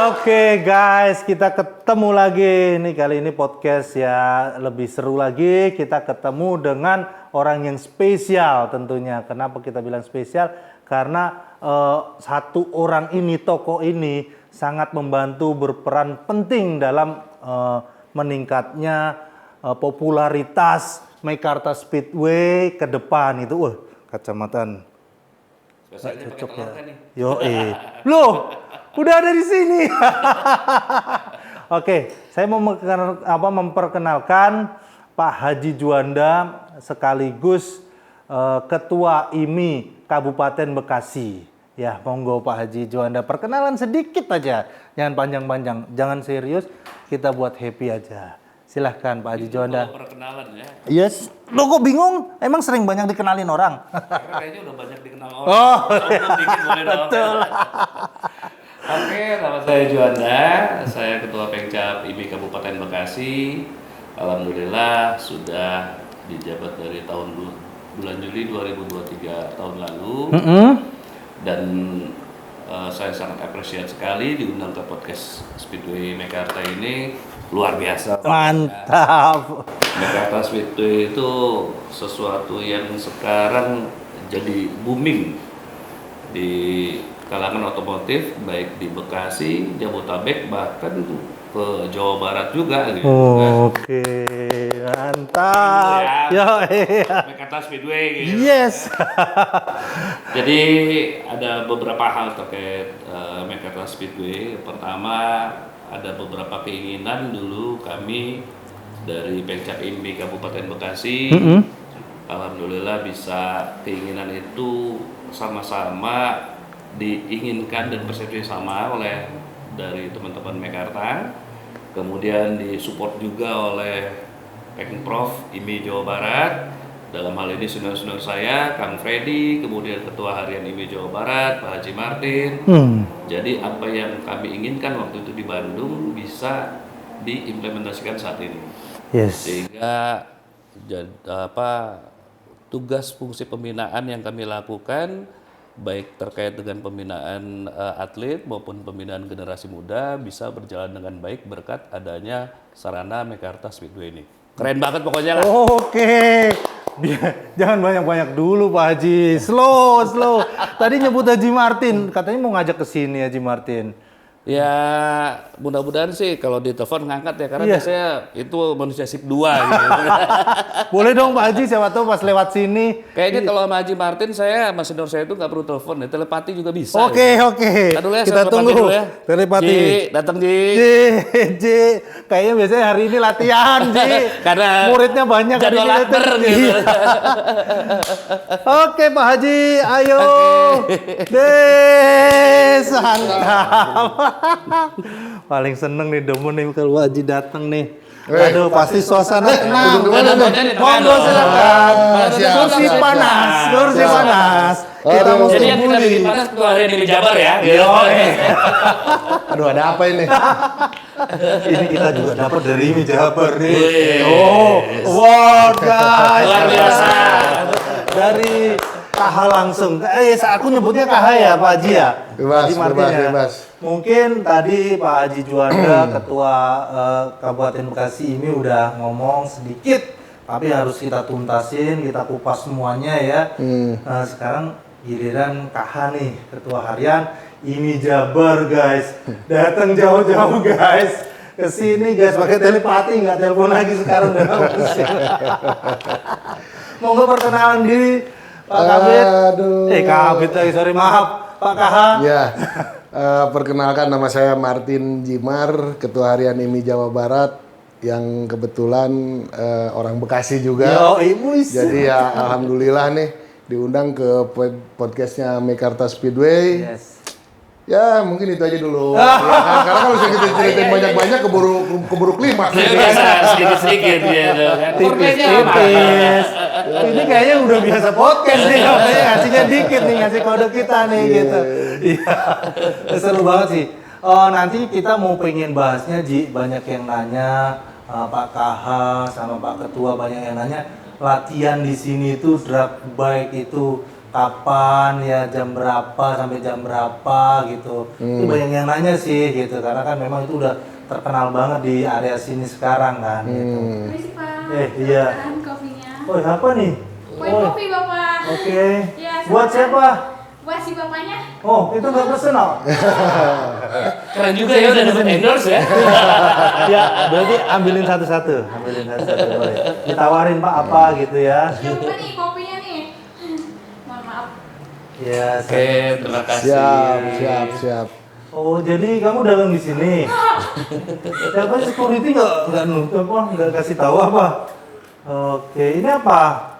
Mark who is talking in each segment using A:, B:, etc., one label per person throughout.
A: Oke guys, kita ketemu lagi nih, kali ini podcast ya lebih seru lagi. Kita ketemu dengan orang yang spesial tentunya. Kenapa kita bilang spesial? Karena satu orang ini, tokoh ini sangat membantu, berperan penting dalam meningkatnya popularitas Meikarta Speedway ke depan itu. Kacamata cocok ya. Yo, loh, udah ada di sini. Oke, saya mau memperkenalkan Pak Haji Juanda sekaligus Ketua IMI Kabupaten Bekasi. Ya, monggo Pak Haji Juanda, perkenalan sedikit aja, jangan panjang-panjang, jangan serius, kita buat happy aja. Silahkan Pak Haji Juanda.
B: Perkenalan ya.
A: Yes. Lo kok bingung? Emang sering banyak dikenalin orang?
B: Karena kayaknya udah banyak dikenal orang.
A: Oh,
B: dikit boleh dong.
A: betul.
B: Oke, nama saya Juanda. Saya Ketua Pengcap IMI Kabupaten Bekasi. Alhamdulillah sudah dijabat dari bulan Juli 2023 tahun lalu. Dan saya sangat apresiasi sekali diundang ke podcast Speedway Meikarta ini. Luar biasa.
A: Mantap.
B: Meikarta Speedway itu sesuatu yang sekarang jadi booming di kalangan otomotif, baik di Bekasi, Jabodetabek, bahkan ke Jawa Barat juga gitu.
A: Oke, mantap.
B: Ya. Meikarta Speedway gitu.
A: Yes.
B: Jadi ada beberapa hal terkait Meikarta Speedway. Pertama, ada beberapa keinginan dulu kami dari Pengcap IMI Kabupaten Bekasi. Alhamdulillah bisa keinginan itu sama-sama diinginkan dan persepsi sama oleh dari teman-teman Meikarta. Kemudian disupport juga oleh Pengprov IMI Jawa Barat. Dalam hal ini senior-senior saya, Kang Freddy, kemudian Ketua Harian IMI Jawa Barat, Pak Haji Martin. Jadi apa yang kami inginkan waktu itu di Bandung bisa diimplementasikan saat ini.
A: Yes.
B: Sehingga tugas fungsi pembinaan yang kami lakukan baik terkait dengan pembinaan atlet maupun pembinaan generasi muda bisa berjalan dengan baik berkat adanya sarana Meikarta Speedway ini. Keren banget pokoknya lah.
A: Oke. Jangan banyak-banyak dulu Pak Haji. Slow. Tadi nyebut Haji Martin, katanya mau ngajak ke sini Haji Martin.
B: Ya, mudah-mudahan sih kalau ditelepon ngangkat ya, karena biasanya itu manusia sip 2 gitu.
A: Boleh dong Pak Haji, siapa tahu pas lewat sini.
B: Kayaknya kalau sama Haji Martin saya sama senior saya itu nggak perlu telepon ya, telepati juga bisa.
A: Oke. Kita tunggu
B: dulu ya.
A: telepati.
B: Ji, datang Ji.
A: Ji. Kayaknya biasanya hari ini latihan Ji.
B: Karena
A: muridnya banyak.
B: jadwal akbar gitu.
A: Oke Pak Haji, ayo. Des, mantap. Paling seneng nih, demen nih kalau Haji datang nih. Aduh, pasti suasana tenang. Monggo silakan. Kursi panas. Kita mau
B: Jadi yang kita bikin panas Ketua Harian IMI Jabar ya.
C: Aduh, ada apa ini?
A: Ini kita juga dapat dari IMI Jabar nih. Wow guys.
B: Luar biasa.
A: Dari KH langsung. Aku nyebutnya KH ya Pak Haji ya.
C: Bebas.
A: Mungkin tadi Pak Haji Juanda, Ketua Kabupaten Bekasi ini udah ngomong sedikit, tapi harus kita tuntasin, kita kupas semuanya ya. Sekarang giliran KH nih, Ketua Harian IMI Jabar guys. Datang jauh-jauh guys. Kesini guys, pakai telepati, nggak telepon lagi sekarang udah. Monggo perkenalan diri Pak Kabit. Kabit lagi, sorry, maaf Pak KH.
C: Ya, perkenalkan nama saya Martin Jimar, Ketua Harian IMI Jawa Barat, yang kebetulan orang Bekasi juga. Jadi ya alhamdulillah nih diundang ke podcastnya Meikarta Speedway.
A: Yes.
C: Ya mungkin itu aja dulu. Karena kalau kita ceritain banyak-banyak keburu klimaks.
B: Sedikit-sedikit gitu kan.
A: Tipis. Ini kayaknya udah biasa podcast nih, makanya ngasihnya dikit nih, ngasih kode kita nih gitu. Iya. Seru banget sih. Nanti kita mau pengen bahasnya Ji, banyak yang nanya, Pak KH sama Pak Ketua banyak yang nanya, latihan di sini itu drag bike itu kapan ya, jam berapa sampai jam berapa gitu. Itu banyak yang nanya sih gitu, karena kan memang itu udah terkenal banget di area sini sekarang kan gitu.
D: Permisi Pak.
A: Iya.
D: Tahan kopinya.
A: Oh, apa nih?
D: Kue kopi Bapak.
A: Oke.
D: Ya,
A: Buat siapa?
D: Buat si bapaknya.
A: Oh, itu nggak personal.
B: Keren juga ya udah dapat endorse ya.
A: Ya, berarti ambilin satu-satu, boleh. Ditawarin Pak apa gitu ya.
D: Coba nih kopinya nih. Mohon maaf.
A: Ya,
B: Oke, terima kasih.
C: Siap.
A: Oh, jadi kamu dagang di sini. Siapa security nggak nutup apa, nggak kasih tahu apa? Oke, ini apa?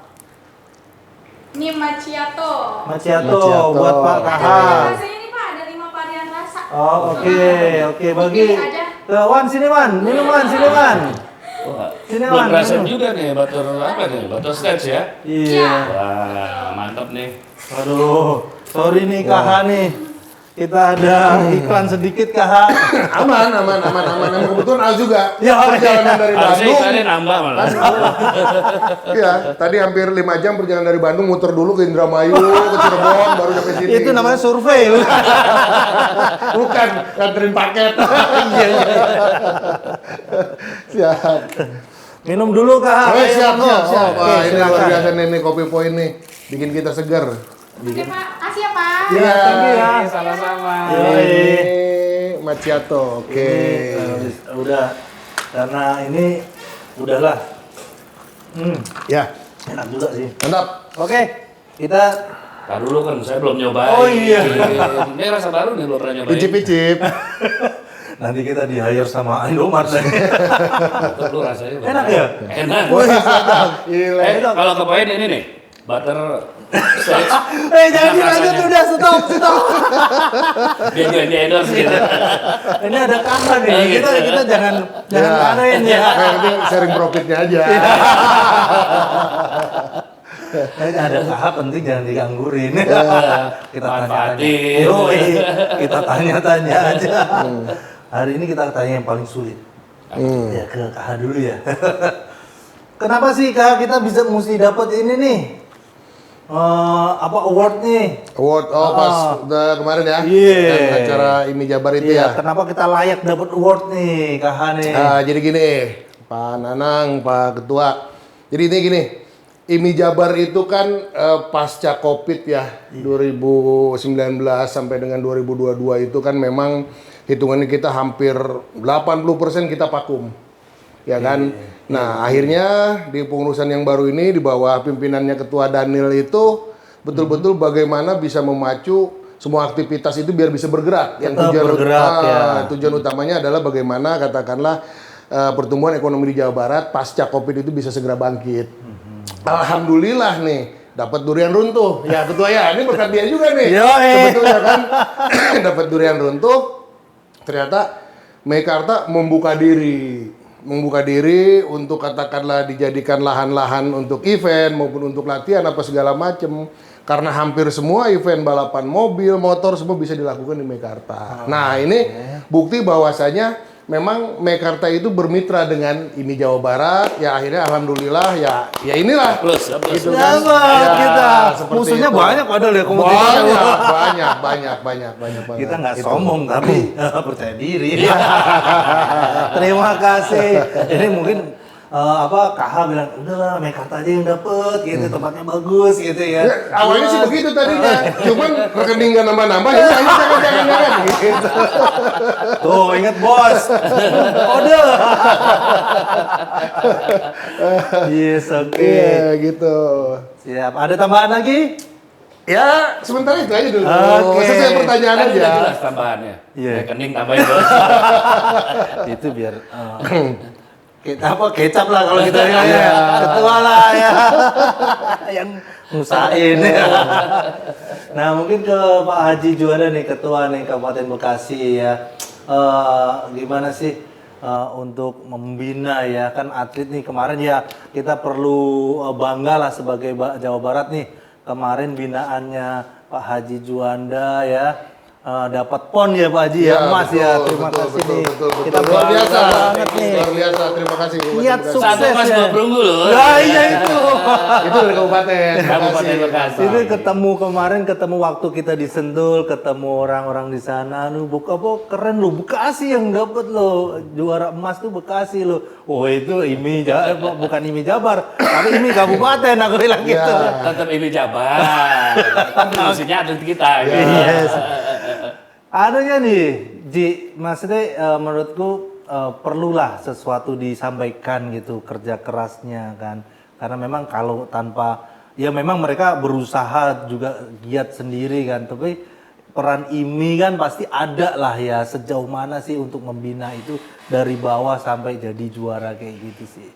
D: Ini macchiato.
A: Macchiato
C: Macchiato.
A: buat Pak KH.
D: Ada rasanya nih Pak, ada 5 varian rasa.
A: Oh, oke, bagi
D: Pilih aja.
A: ke Wan sini Wan, minum Wan sini Wan.
B: Wah,
A: Sini,
B: belum
A: Wan,
B: rasain
A: minum.
B: juga nih butter apa nih? Butter scotch ya?
A: Iya.
B: Wah, mantap nih.
A: Aduh, sorry nih KH nih. Kita ada iklan sedikit KH.
C: Aman. Kebetulan Al juga.
A: Ya,
C: Perjalanan dari
B: Harusnya
C: Bandung.
B: iklannya nambah malah.
C: Iya, tadi hampir 5 jam perjalanan dari Bandung, muter dulu ke Indramayu, ke Cirebon, baru sampai sini.
A: Itu namanya survei loh.
C: Bukan, nganterin paket. Siap.
A: Minum dulu KH.
C: Oh, siap.
A: Oke,
C: Wah, ini luar
A: silakan.
C: biasa nih kopi poin nih. Bikin kita segar.
D: Oke Pak, kasih ya Pak.
A: Iya, thank you ya.
B: Sama-sama.
C: Ini macchiato. Oke.
A: Udah, karena ini udahlah.
C: Ya,
A: Enak juga sih.
C: mantap.
A: Oke, kita
B: Tahan dulu kan, saya belum nyobain.
A: Oh, iya.
B: Ini rasa baru nih, belum pernah nyobain.
C: Icip-icip.
A: nanti kita di hire sama Indomaret.
B: Mantap lu rasanya.
A: Enak ya?
B: Enak.
C: Gila.
B: Kalau kepoin ini nih, butter scotch.
A: Jangan dilanjut, udah stop.
B: Dia juga di endorse gitu.
A: Ini ada KH nih. Kita jangan kanain ya.
C: Nanti sharing profitnya aja.
A: Ini ada KH penting jangan digangguin. Kita
B: Manfaatin.
A: kita tanya-tanya aja. Hari ini kita tanya yang paling sulit. Ya ke KH dulu ya. Kenapa sih KH kita bisa mesti dapat ini nih? Award nih?
C: Award, pas udah kemarin ya?
A: Iya.
C: Yang acara IMI Jabar itu ya?
A: Kenapa kita layak dapat award nih, KH nih?
C: Jadi gini, Pak Nanang, Pak Ketua. Jadi ini gini, IMI Jabar itu kan pasca COVID ya, 2019 sampai dengan 2022 itu kan memang hitungannya kita hampir 80% kita vakum. Ya kan? Nah, akhirnya di pengurusan yang baru ini di bawah pimpinannya Ketua Daniel itu betul-betul bagaimana bisa memacu semua aktivitas itu biar bisa bergerak.
A: Tetap bergerak, ya.
C: Tujuan utamanya adalah bagaimana katakanlah pertumbuhan ekonomi di Jawa Barat pasca Covid itu bisa segera bangkit. Alhamdulillah nih dapat durian runtuh. Ya Ketua ya, ini berkat dia juga nih. Sebetulnya kan dapat durian runtuh. Ternyata Meikarta membuka diri untuk katakanlah dijadikan lahan-lahan untuk event maupun untuk latihan apa segala macam. Karena hampir semua event balapan mobil, motor semua bisa dilakukan di Meikarta. Nah, ini bukti bahwasanya memang Meikarta itu bermitra dengan IMI Jawa Barat. Ya akhirnya alhamdulillah ya inilah.
B: Plus.
C: Gitu
A: Ya,
C: kan.
A: kita.
C: seperti
A: Musuhnya
C: itu.
A: banyak padahal ya kompetitornya.
C: Banyak.
A: Kita nggak
C: Itu.
A: sombong tapi percaya diri. Terima kasih. Ini mungkin KH bilang udahlah Meikarta aja yang dapet gitu, tempatnya bagus gitu ya.
C: Ya, awalnya sih begitu tadinya, cuman rekening nggak nambah-nambah ya ayo jangan gitu.
A: Tuh inget bos. Kode. Yes, oke.
C: Iya gitu.
A: Siap. Ada tambahan lagi?
C: Ya sementara itu aja dulu.
A: Oke.
C: Sesuai pertanyaan
B: Kan
C: aja.
B: udah jelas tambahannya.
A: Iya.
B: Rekening tambahin bos.
A: Itu biar kecap lah kalau kita ya. Ketua lah ya. Yang ngusahain ya. Nah, mungkin ke Pak Haji Juanda nih, Ketua nih Kabupaten Bekasi ya. Gimana sih untuk membina ya, kan atlet nih kemarin ya kita perlu bangga lah sebagai Jawa Barat nih. Kemarin binaannya Pak Haji Juanda ya. dapat pon ya Pak Haji ya, emas ya. Terima kasih nih. Kita
C: luar biasa
A: banget nih.
C: luar biasa, terima kasih
A: Kiat
C: Kabupaten
A: sukses.
B: Satu emas
A: ya.
B: 2 perunggu loh.
A: Nah, iya itu.
C: Bekasi. Itu dari kabupaten
B: Kabupaten Bekasi.
A: Itu ketemu kemarin, ketemu waktu kita di Sentul, ketemu orang-orang di sana. Lu keren lu, Bekasi yang dapat lo juara emas tuh Bekasi lo. Oh itu bukan IMI Jabar, tapi IMI Kabupaten aku bilang gitu.
B: Tetap ini Jabar. Kontribusinya atlet kita.
A: Yes. Anunya nih, Ji, maksudnya menurutku perlulah sesuatu disampaikan gitu, kerja kerasnya kan. Karena memang kalau tanpa, ya memang mereka berusaha juga giat sendiri kan, tapi peran IMI kan pasti ada lah ya, sejauh mana sih untuk membina itu dari bawah sampai jadi juara kayak gitu sih.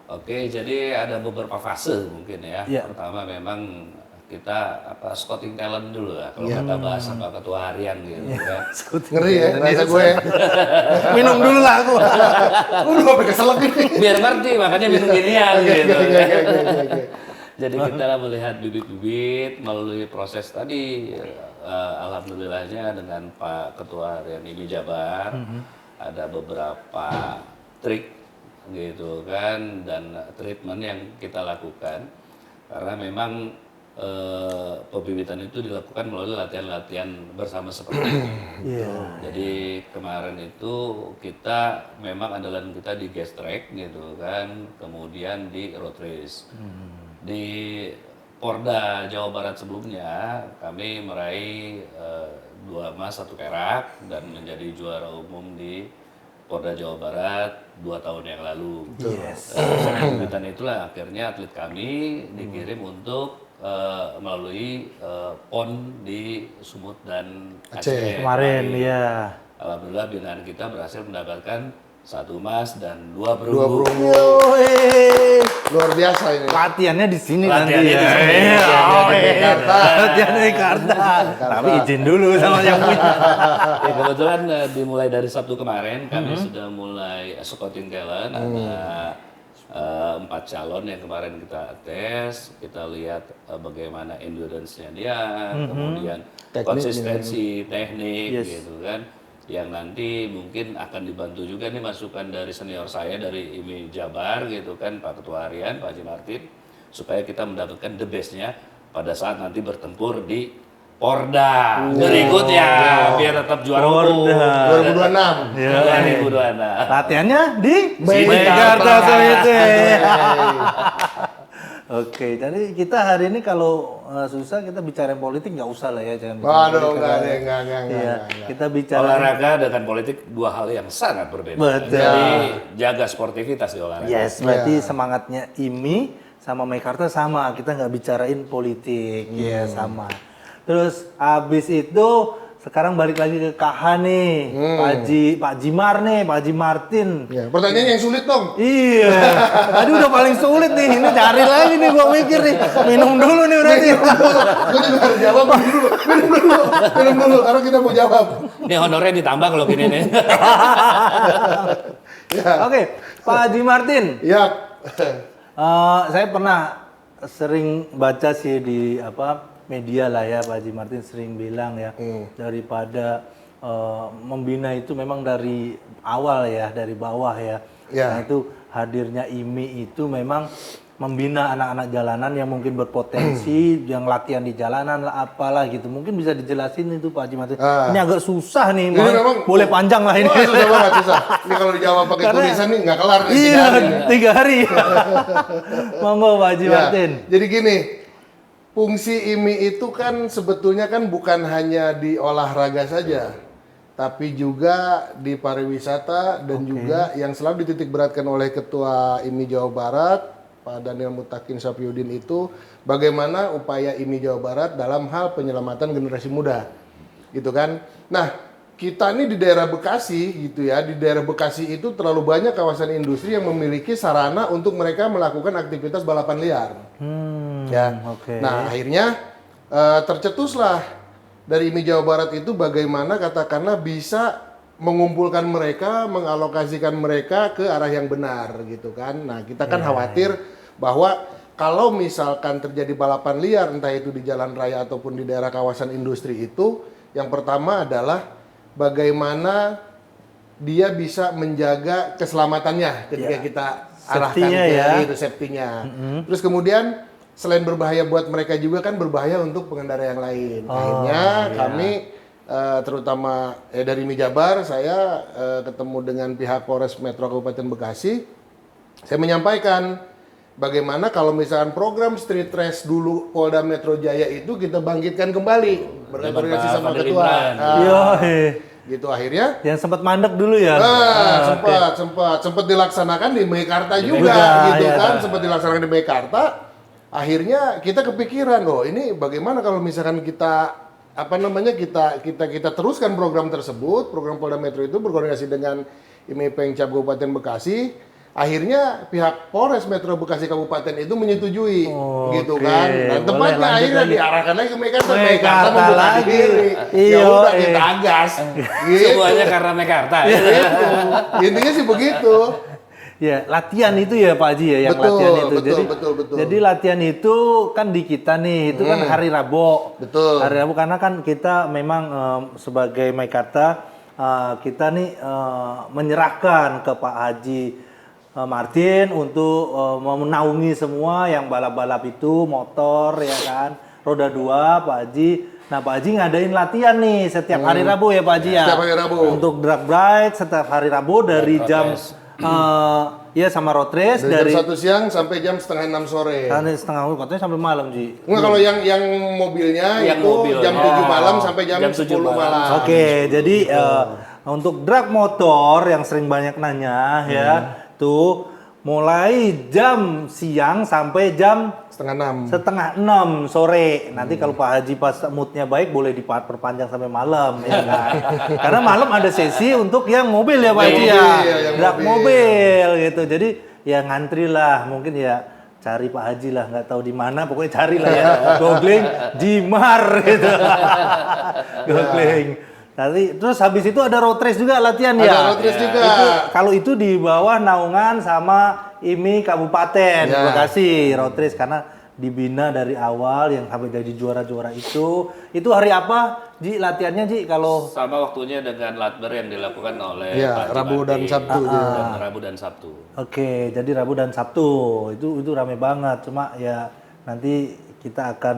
B: Oke, jadi ada beberapa fase mungkin ya.
A: Iya.
B: Pertama memang kita scouting talent dulu ya, kalau kata bahasa Pak Ketua Harian gitu kan.
C: ngeri ya rasa gue
A: Minum dulu lah aku.
C: udah sampai keselak ini
B: Biar ngerti, makanya minum ginian gitu.
C: Oke.
B: Jadi kita melihat bibit-bibit melalui proses tadi, alhamdulillahnya dengan Pak Ketua Harian IMI Jabar, ada beberapa trik gitu kan, dan treatment yang kita lakukan. Karena memang pembibitan itu dilakukan melalui latihan-latihan bersama seperti ini. Jadi kemarin itu kita memang andalan kita di gas track gitu kan, kemudian di road race. Di Porda Jawa Barat sebelumnya kami meraih 2 emas 1 perak dan menjadi juara umum di Porda Jawa Barat 2 tahun yang lalu. Pembibitan itulah akhirnya atlet kami dikirim untuk melalui PON di Sumut dan Aceh.
A: Kemarin ya.
B: Alhamdulillah binaan kita berhasil mendapatkan 1 emas dan 2
C: dua
B: perunggu.
C: perunggu luar biasa ini
A: Latihannya di sini
B: Latihannya
A: nanti
B: di sini.
A: ya.
C: di Jakarta.
A: Latihannya di Jakarta. Tapi izin dulu sama yang punya.
B: Ya, kebetulan dimulai dari Sabtu kemarin kami sudah mulai scouting talent. Ada 4 calon yang kemarin kita tes, kita lihat bagaimana endurance-nya dia, kemudian konsistensi teknik gitu kan, yang nanti mungkin akan dibantu juga nih masukan dari senior saya dari IMI Jabar gitu kan, Pak Ketua Harian, Pak Haji Martin, supaya kita mendapatkan the best-nya pada saat nanti bertempur di Porda berikutnya biar tetap juara umum
C: 2026
B: 2026.
A: Latihannya di
C: Mekarta.
A: Oke, jadi kita hari ini kalau susah kita bicara politik nggak usah lah ya, jangan.
C: Waduh, enggak.
A: Iya, kita bicara
B: Olahraga dengan politik 2 hal yang sangat berbeda.
A: Betul.
B: Jadi jaga sportivitas di olahraga.
A: Yes, berarti semangatnya IMI sama Mekarta sama, kita nggak bicarain politik, ya sama. Terus abis itu sekarang balik lagi ke KH nih, Pak Jimar nih, Pak Haji Martin.
C: Ya, pertanyaan yang sulit dong.
A: Iya, tadi udah paling sulit nih, ini cari lagi nih, gua mikir nih, minum dulu nih berarti.
C: Gue juga harus jawab minum dulu karena kita mau jawab.
B: Ini honornya ditambah kalau gini nih.
A: Oke, Pak Haji Martin.
C: Ya.
A: Saya pernah sering baca sih di media lah ya, Pak Haji Martin sering bilang ya, daripada membina itu memang dari awal ya, dari bawah ya. Nah itu hadirnya IMI itu memang membina anak-anak jalanan yang mungkin berpotensi, yang latihan di jalanan lah apalah gitu. Mungkin bisa dijelasin itu Pak Haji Martin. Ini agak susah nih,
C: memang
A: boleh panjang lah ini.
C: Wah, susah banget, susah. Ini kalau dijawab pakai tulisan nih nggak kelar nih.
A: Iya, 3 hari. Monggo Pak Haji Martin.
C: Jadi gini, fungsi IMI itu kan sebetulnya kan bukan hanya di olahraga saja, tapi juga di pariwisata dan juga yang selalu dititik beratkan oleh Ketua IMI Jawa Barat, Pak Daniel Mutakin Sapyudin itu bagaimana upaya IMI Jawa Barat dalam hal penyelamatan generasi muda, gitu kan? Nah, kita ini di daerah Bekasi gitu ya, di daerah Bekasi itu terlalu banyak kawasan industri yang memiliki sarana untuk mereka melakukan aktivitas balapan liar. Nah, akhirnya tercetuslah dari IMI Jawa Barat itu bagaimana katakanlah bisa mengumpulkan mereka, mengalokasikan mereka ke arah yang benar gitu kan. Nah, kita kan khawatir bahwa kalau misalkan terjadi balapan liar entah itu di jalan raya ataupun di daerah kawasan industri itu Yang pertama adalah bagaimana dia bisa menjaga keselamatannya ketika kita arahkan
A: Safety-nya
C: ke
A: ya.
C: itu safety-nya. Terus kemudian selain berbahaya buat mereka juga kan berbahaya untuk pengendara yang lain. Akhirnya kami terutama dari IMI Jabar, saya ketemu dengan pihak Polres Metro Kabupaten Bekasi. Saya menyampaikan bagaimana kalau misalkan program street race dulu Polda Metro Jaya itu kita bangkitkan kembali berkoordinasi sama
B: Fadil
C: ketua.
B: Imran.
C: Gitu akhirnya.
A: Yang sempat mandek dulu ya.
C: Sempat dilaksanakan di Meikarta juga gitu kan, sempat dilaksanakan di Meikarta. Akhirnya kita kepikiran, ini bagaimana kalau misalkan kita kita teruskan program tersebut, program Polda Metro itu berkoordinasi dengan IMI Pengcap Kabupaten Bekasi. Akhirnya pihak Polres Metro Bekasi Kabupaten itu menyetujui, gitu kan. Dan tempatnya akhirnya diarahkan lagi ke Meikarta membuka diri. Ya udah kita gas. Gitu.
B: Semuanya karena Mekarta.
C: Gitu. Intinya sih begitu.
A: Ya, latihan itu ya Pak Haji ya, yang latihan itu.
C: Betul.
A: Jadi latihan itu kan di kita nih, itu kan hari Rabu.
C: Betul.
A: Hari Rabu karena kan kita memang sebagai Meikarta kita nih menyerahkan ke Pak Haji Martin untuk menaungi semua yang balap-balap itu, motor ya kan, roda 2 Pak Haji. Nah Pak Haji ngadain latihan nih setiap hari Rabu ya Pak Haji ya.
C: Setiap hari Rabu.
A: Untuk drag bike setiap hari Rabu dari jam ya sama road race
C: Dari
A: dari
C: jam 1 siang sampai jam setengah 6 sore.
A: setengah katanya sampai malam Ji.
C: Enggak, kalau yang mobilnya
B: Yang
C: itu
B: mobil,
C: jam 7 malam sampai jam 10
B: 7
C: malam.
A: Oke, jadi untuk drag motor yang sering banyak nanya ya, tuh mulai jam siang sampai jam
C: Setengah 6.
A: 5:30 sore. Nanti kalau Pak Haji pas moodnya baik boleh diperpanjang sampai malam ya kan. Karena malam ada sesi untuk yang mobil ya Pak Haji ya.
C: yang
A: Drag mobil gitu. Jadi ya ngantri lah, mungkin ya cari Pak Haji lah, nggak tahu di mana, pokoknya cari lah ya. Googling Jimar gitu. Googling. Tadi terus habis itu ada road race juga latihan ya.
C: Ada road race juga.
A: Kalau itu di bawah naungan sama IMI Kabupaten Bekasi road race karena dibina dari awal yang sampai jadi juara-juara itu hari apa Ji latihannya Ji kalau
B: Sama waktunya dengan latber yang dilakukan oleh Pak Haji
C: Rabu dan
B: Martin.
C: Sabtu.
B: Dan Rabu dan Sabtu.
A: Oke, jadi Rabu dan Sabtu itu rame banget. Cuma ya nanti kita akan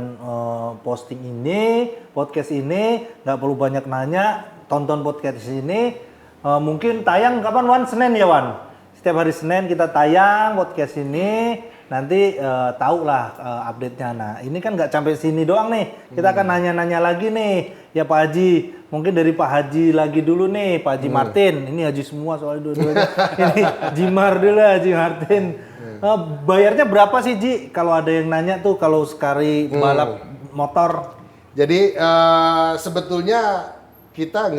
A: posting ini, podcast ini, nggak perlu banyak nanya, tonton podcast ini. Mungkin tayang kapan Wan? Senin ya Wan? Setiap hari Senin kita tayang podcast ini, nanti tahu lah update-nya. Nah ini kan nggak sampai sini doang nih, kita akan nanya-nanya lagi nih, ya Pak Haji. Mungkin dari Pak Haji lagi dulu nih, Pak Haji Martin. Ini Haji semua soalnya dua-duanya. Ini Jimar dulu Haji Martin. Bayarnya berapa sih Ji? Kalau ada yang nanya tuh kalau sekali balap motor.
C: Jadi sebetulnya kita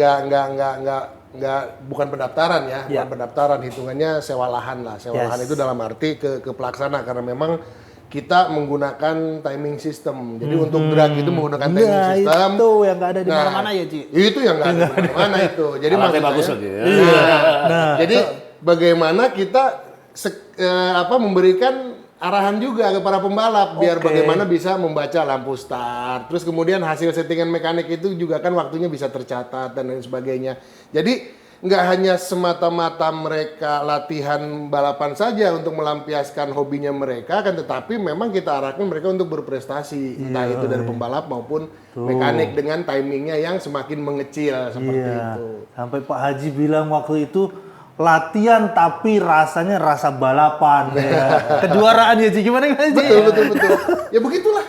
C: bukan pendaftaran ya, bukan pendaftaran, hitungannya sewa lahan lah. Sewa lahan itu dalam arti ke pelaksana karena memang kita menggunakan timing system. Jadi untuk drag itu menggunakan timing system.
A: Itu yang nggak ada di mana-mana ya Ji.
C: Itu yang nggak ada di mana-mana itu. Jadi
B: Alatnya
C: maksud
B: bagus
C: saya,
B: lagi.
C: jadi bagaimana kita memberikan arahan juga ke para pembalap biar bagaimana bisa membaca lampu start. Terus kemudian hasil settingan mekanik itu juga kan waktunya bisa tercatat dan lain sebagainya. Jadi nggak hanya semata-mata mereka latihan balapan saja untuk melampiaskan hobinya mereka, kan tetapi memang kita arahkan mereka untuk berprestasi, entah itu dari pembalap maupun mekanik dengan timingnya yang semakin mengecil seperti itu.
A: Sampai Pak Haji bilang waktu itu latihan tapi rasanya rasa balapan ya. Kejuaraan ya Ji, gimana Ji?
C: Betul. Ya begitulah.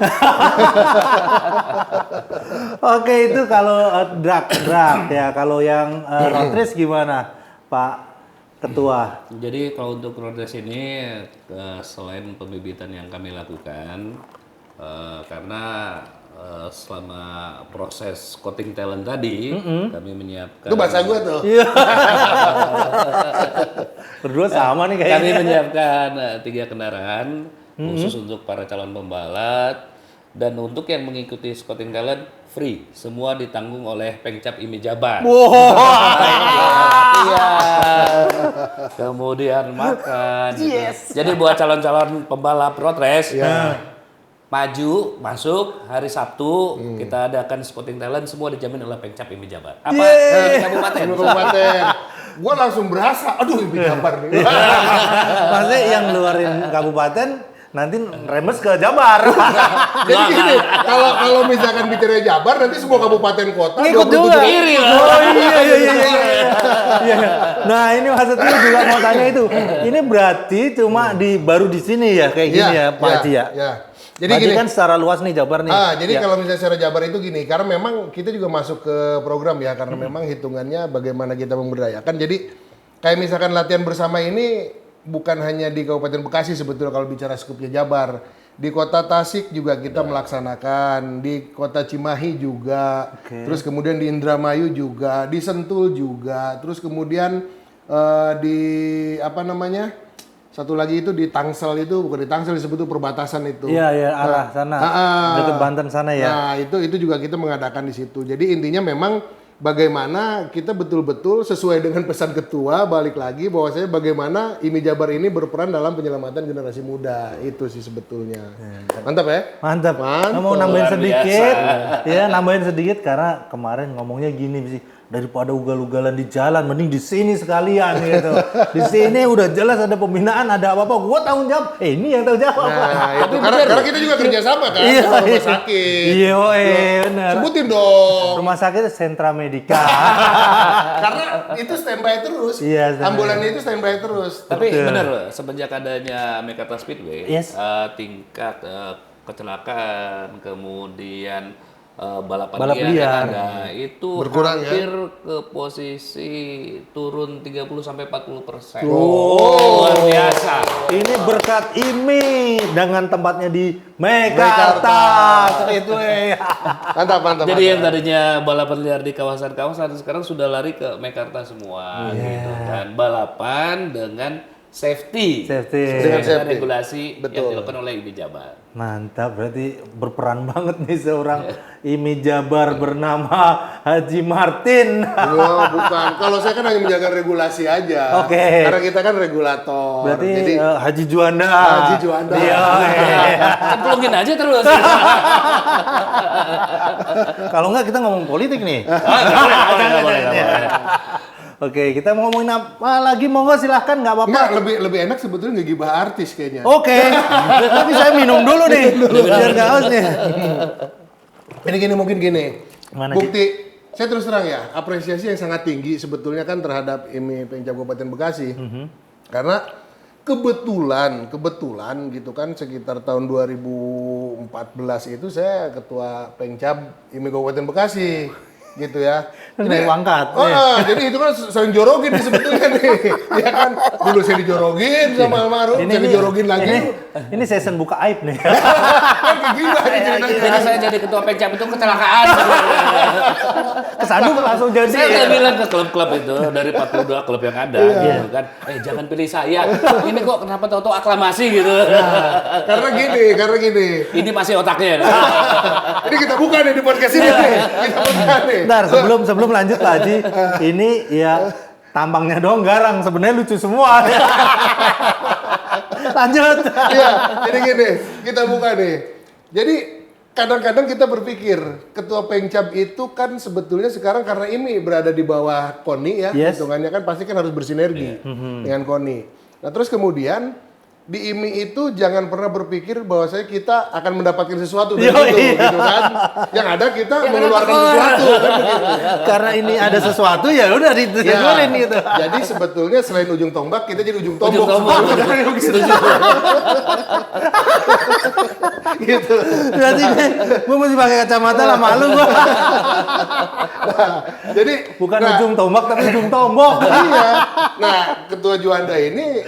A: Oke, itu kalau drag ya. Kalau yang road race gimana Pak Ketua?
B: Jadi kalau untuk road race ini selain pembibitan yang kami lakukan karena selama proses coating talent tadi kami menyiapkan.
C: Itu bahasa gue tuh.
A: Iya. Berdua sama nih kayaknya.
B: Kami menyiapkan 3 kendaraan khusus untuk para calon pembalap dan untuk yang mengikuti scouting talent free, semua ditanggung oleh Pengcap IMI Jabar. Iya. Kemudian makan. Gitu. Jadi buat calon-calon pembalap road race, maju masuk hari Sabtu kita adakan scouting talent semua dijamin oleh Pengcap IMI Jabar. Apa kabupaten?
C: Kabupaten. Gua langsung berasa, aduh IMI Jabar nih.
A: Maksudnya yang luarin kabupaten nanti remes ke Jabar.
C: Jadi gini, kalau misalkan bicara Jabar nanti semua kabupaten kota
A: Ngikut juga.
B: Iri lah.
A: Oh iya. Nah ini maksudnya juga mau tanya itu. Ini berarti cuma baru di sini ya kayak gini ya Pak Haji ya?
C: Iya. Jadi
A: Berarti
C: gini,
A: kan secara luas nih Jabar nih.
C: jadi
A: Ya.
C: kalau misalnya secara Jabar itu gini, karena memang kita juga masuk ke program ya, karena memang hitungannya bagaimana kita memberdayakan. Jadi kayak misalkan latihan bersama ini bukan hanya di Kabupaten Bekasi sebetulnya kalau bicara skupnya Jabar. Di Kota Tasik juga kita melaksanakan, di Kota Cimahi juga, terus kemudian di Indramayu juga, di Sentul juga, terus kemudian di apa namanya? Satu lagi itu di Tangsel itu, bukan di Tangsel disebut itu perbatasan itu.
A: Iya arah sana. Dekat Banten sana ya.
C: Nah, itu juga kita mengadakan di situ. Jadi intinya memang bagaimana kita betul-betul sesuai dengan pesan ketua balik lagi bahwasanya bagaimana IMI Jabar ini berperan dalam penyelamatan generasi muda. Itu sih sebetulnya. Mantap ya?
A: Mantap.
C: Mantap.
A: Mau nambahin
B: Luar
A: sedikit.
B: biasa.
A: Ya, nambahin sedikit karena kemarin ngomongnya gini sih. Daripada ugal-ugalan di jalan, mending di sini sekalian gitu. Di sini udah jelas ada pembinaan, ada apa-apa, gua tanggung jawab. Ini yang tanggung jawab.
C: Nah, itu karena kita juga kerja sama kan
A: Iya,
C: sama rumah
A: iya.
C: sakit.
A: Iya, benar.
C: Sebutin dong.
A: Rumah sakit Sentra Medika.
C: Karena itu standby terus.
A: Iya, standby.
C: Ambulannya itu standby terus.
B: Tapi
A: Betul.
B: benar semenjak adanya Mekarta Speedway,
A: Yes.
B: tingkat kecelakaan kemudian balapan
A: Balap
B: liar yang
A: liar.
B: ada itu
C: Berkurang, ya?
B: hampir ke posisi turun 30-40%.
A: Oh.
B: Luar biasa.
A: Ini berkat IMI dengan tempatnya di
C: Mekarta.
A: Mekarta. Itu ya.
C: Mantap.
B: Jadi yang tadinya balapan liar di kawasan-kawasan sekarang sudah lari ke Mekarta semua gitu kan. Balapan dengan safety.
A: Safety.
C: Dengan
B: Sesuai
C: safety.
B: regulasi
C: Betul.
B: yang dilakukan oleh IMI Jabar.
A: Mantap, berarti berperan banget nih seorang IMI Jabar bernama Haji Martin.
C: Oh, bukan. Kalau saya kan hanya menjaga regulasi aja.
A: Oke.
C: Karena kita kan regulator.
A: Berarti
C: Jadi
A: Haji Juanda.
C: Haji Juanda.
A: Iya.
B: Cemplungin aja terus.
A: Kalau enggak kita ngomong politik nih.
B: Nggak boleh.
A: Oke, kita mau ngomongin apa lagi? Monggo silahkan, nggak apa-apa.
C: enggak, lebih enak sebetulnya ngegibah artis kayaknya.
A: Oke, tapi saya minum dulu nih, biar nggak haus nih.
C: Ini mungkin gini.
A: Mana,
C: Bukti, saya terus terang ya, apresiasi yang sangat tinggi sebetulnya kan terhadap IMI Pengcap Kabupaten Bekasi. Karena kebetulan gitu kan sekitar tahun 2014 itu saya ketua Pengcap IMI Kabupaten Bekasi. Gitu ya.
A: Naik pangkat.
C: Jadi itu kan sering jorogin nih sebetulnya nih. Ya kan, dulu saya dijorogin sama Maru, saya dijorogin lagi.
A: Ini season buka aib nih.
C: Kan gila nih ceritanya.
B: Jadi saya jadi ketua Pengcap itu kecelakaan.
A: Kesandung langsung jadi.
B: Saya udah bilang ke klub-klub itu dari 42 klub yang ada gitu kan. Jangan pilih saya. Ini kok kenapa tahu-tahu aklamasi gitu.
C: Karena gini.
B: Ini masih otaknya.
C: Ini kita buka nih di podcast ini nih. Kita buka nih.
A: Bentar, sebelum lanjut Pak Haji, ini ya tampangnya doang garang, sebenarnya lucu semua. Lanjut.
C: Iya, jadi gini, kita buka nih. Jadi kadang-kadang kita berpikir ketua Pengcap itu kan sebetulnya sekarang karena ini berada di bawah KONI ya,
A: Yes.
C: hitungannya kan pasti kan harus bersinergi dengan KONI. Nah terus kemudian di IMI itu jangan pernah berpikir bahwa kita akan mendapatkan sesuatu dari itu, gitu kan? Yang ada kita mengeluarkan sesuatu kan begitu.
A: Karena ini ada sesuatu ya udah ditegurin gitu.
C: Jadi sebetulnya selain ujung tombak kita jadi ujung tombok.
B: Ujung tombak.
C: Gitu. Gitu.
A: Berarti gue mesti pakai kacamata lah malu gue.
C: Jadi
A: Bukan ujung tombak tapi ujung tombok.
C: iya. Nah, Ketua Juanda ini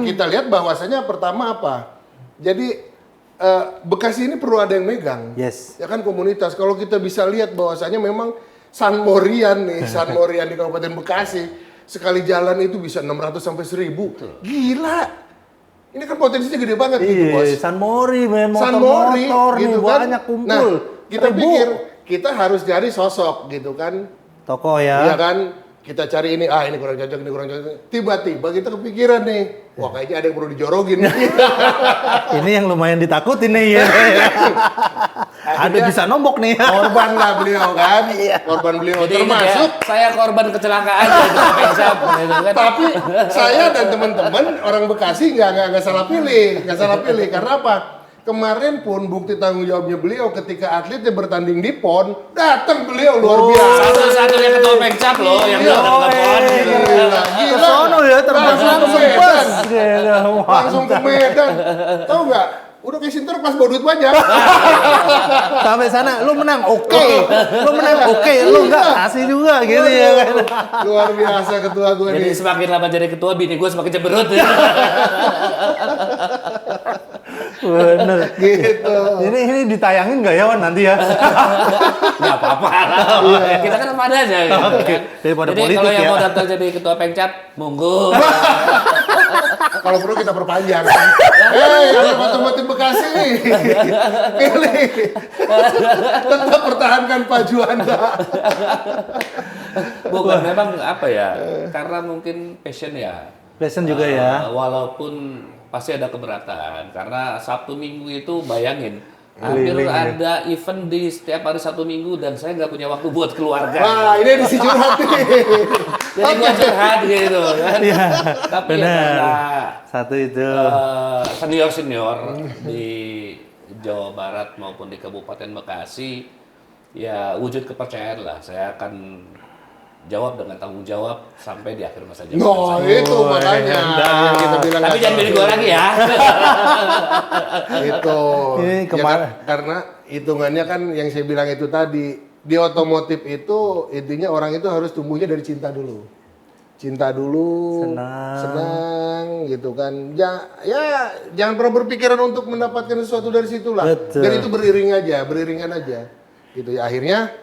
C: kita lihat bahwasanya pertama apa? Jadi Bekasi ini perlu ada yang megang.
A: Yes.
C: Ya kan komunitas. Kalau kita bisa lihat bahwasanya memang San Morian di Kabupaten Bekasi sekali jalan itu bisa 600 sampai 1000. Gila. Ini kan potensinya gede banget gitu, Bos.
A: San Mori men,
C: San Mori
A: motor-motor nih
C: gitu kan.
A: banyak kumpul.
C: Nah, kita
A: 1000.
C: pikir kita harus cari sosok gitu kan.
A: Tokoh ya.
C: Iya kan? kita cari ini kurang cocok, ini kurang cocok. Tiba-tiba kita kepikiran nih, wah kayaknya ada yang perlu dijorogin.
A: Ini yang lumayan ditakutin nih ya. Ada bisa nombok nih.
C: Korban lah beliau kan, korban beliau
B: Jadi ini
C: termasuk.
B: ya, saya korban kecelakaan gitu, pencap, gitu kan.
C: Tapi saya dan teman-teman orang Bekasi nggak salah pilih, karena apa? Kemarin pun bukti tanggung jawabnya beliau ketika atletnya bertanding di PON, datang beliau luar biasa.
B: Satu-satunya ketua pencap loh yang
C: Iya.
B: datang ke PON.
C: Gila.
A: Kesono ya terbang
C: Langsung
A: langsung
C: ke
A: pas.
C: Medan. Langsung ke Medan. Tahu nggak? Udah kayak Sinter pas bawa duit banyak.
A: Sampai sana lu menang oke. Lu menang oke, lu enggak kasih juga gitu ya kan.
C: Luar biasa ketua gue
B: Jadi
C: nih.
B: semakin lama jadi ketua, bini gue semakin cemberut.
A: Bener.
C: Gitu.
A: Ini ditayangin nggak ya Wan nanti ya?
B: Nggak apa-apa lah. Kita kan apa adanya. Gitu,
A: Oke.
B: kan.
A: Daripada
B: Jadi
A: politik
B: kalau yang
A: ya.
B: mau daftar jadi ketua pencap, monggo.
C: Kalau perlu kita perpanjang. Yang otomotif Bekasi nih. Pilih. Tetap pertahankan Pak Juanda.
B: Bukan, memang apa ya? Karena mungkin passion ya.
A: Passion juga ya.
B: Walaupun pasti ada keberatan. Karena Sabtu Minggu itu bayangin. Hampir
A: Keliling ya.
B: ada event di setiap hari Sabtu Minggu dan saya nggak punya waktu buat keluarga.
C: Wah, ini edisi curhat nih.
B: Jadi gua curhat gitu kan.
A: Iya.
B: Tapi ya
A: Benar.
B: karena
A: Satu itu.
B: senior-senior di Jawa Barat maupun di Kabupaten Bekasi, ya wujud kepercayaan lah. Saya akan jawab dengan tanggung jawab sampai di akhir masa jabatan
C: No,
B: saya.
C: itu makanya. Yang kita bilang
B: Tapi jangan pilih gua lagi ya.
C: Itu.
A: Ini
C: Ya
A: kemarin.
C: kan, karena hitungannya kan yang saya bilang itu tadi, di otomotif itu intinya orang itu harus tumbuhnya dari cinta dulu. Cinta dulu, senang gitu kan. Ya jangan pernah berpikiran untuk mendapatkan sesuatu dari situlah.
A: Betul.
C: Dan itu beriringan aja. Gitu ya akhirnya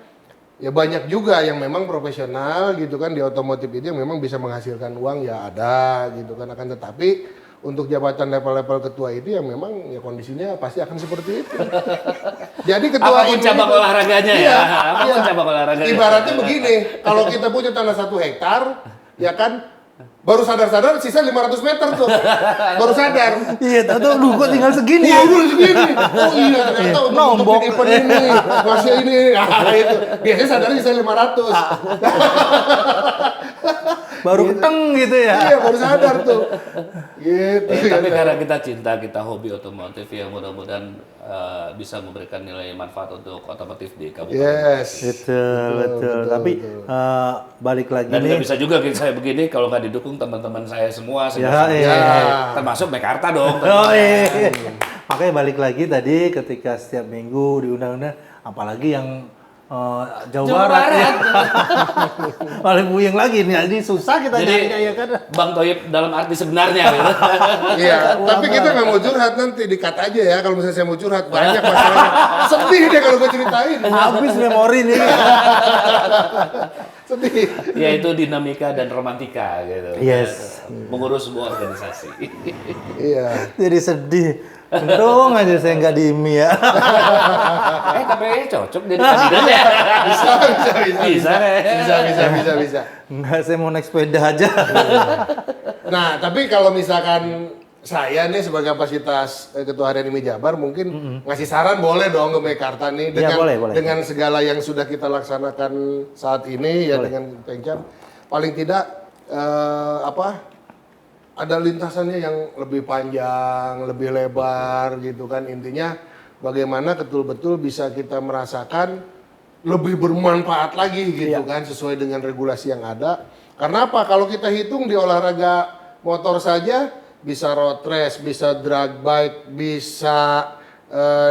C: ya banyak juga yang memang profesional gitu kan di otomotif itu yang memang bisa menghasilkan uang ya ada gitu kan, akan tetapi untuk jabatan level-level ketua itu yang memang ya kondisinya pasti akan seperti itu. Jadi ketua
B: Apapun
C: ini
B: cabang olahraganya ya.
C: Iya,
B: Apapun
C: iya.
B: cabang olahraganya.
C: Ibaratnya begini, kalau kita punya tanah 1 hektar, ya kan baru sadar-sadar sisa 500 meter tuh. Baru sadar.
A: Iya, tahu lu kok tinggal segini
C: Wah,
A: ya.
C: udah segini. Oh iya, ternyata untuk
A: Nombok.
C: nutupin event ini, masih ini. Ah, itu. Biasanya sadarnya sisa 500.
A: Baru keteng gitu ya.
C: Iya, baru sadar tuh. Gitu.
B: Tapi karena kita cinta, kita hobi otomotif yang mudah-mudahan bisa memberikan nilai manfaat untuk otomotif di Kabupaten.
C: Yes.
A: Betul. Tapi balik lagi
B: Dan
A: nih.
B: nggak bisa juga saya begini kalau nggak didukung teman-teman saya semua,
A: Ya, iya.
B: termasuk Mekarta dong.
A: Oh iya. Makanya balik lagi tadi ketika setiap minggu diundang-undang, apalagi yang Jawa Barat, ya. Paling puyeng lagi nih, jadi susah kita
B: Jadi
A: nyari ya kan.
B: Bang Toyib dalam arti sebenarnya gitu.
C: Iya, tapi kita nggak mau curhat nanti di-cut aja ya. Kalau misalnya saya mau curhat banyak masalahnya. Sedih deh kalau gue ceritain.
A: Habis memori nih.
C: Sedih.
B: Ya itu dinamika dan romantika gitu.
A: Yes.
B: Mengurus sebuah organisasi.
C: Iya.
A: Jadi sedih. Untung aja saya nggak di IMI ya.
B: Tapi cocok jadi kandidat ya.
C: Bisa.
A: Enggak, saya mau naik sepeda aja.
C: Nah, tapi kalau misalkan saya nih sebagai kapasitas Ketua Harian IMI Jabar mungkin ngasih saran boleh dong ke Mekarta nih
A: Iya, boleh.
C: dengan segala yang sudah kita laksanakan saat ini ya dengan Pengcap paling tidak ada lintasannya yang lebih panjang, lebih lebar gitu kan, intinya bagaimana betul-betul bisa kita merasakan lebih bermanfaat lagi gitu kan sesuai dengan regulasi yang ada. Karena apa? Kalau kita hitung di olahraga motor saja bisa road race, bisa drag bike, bisa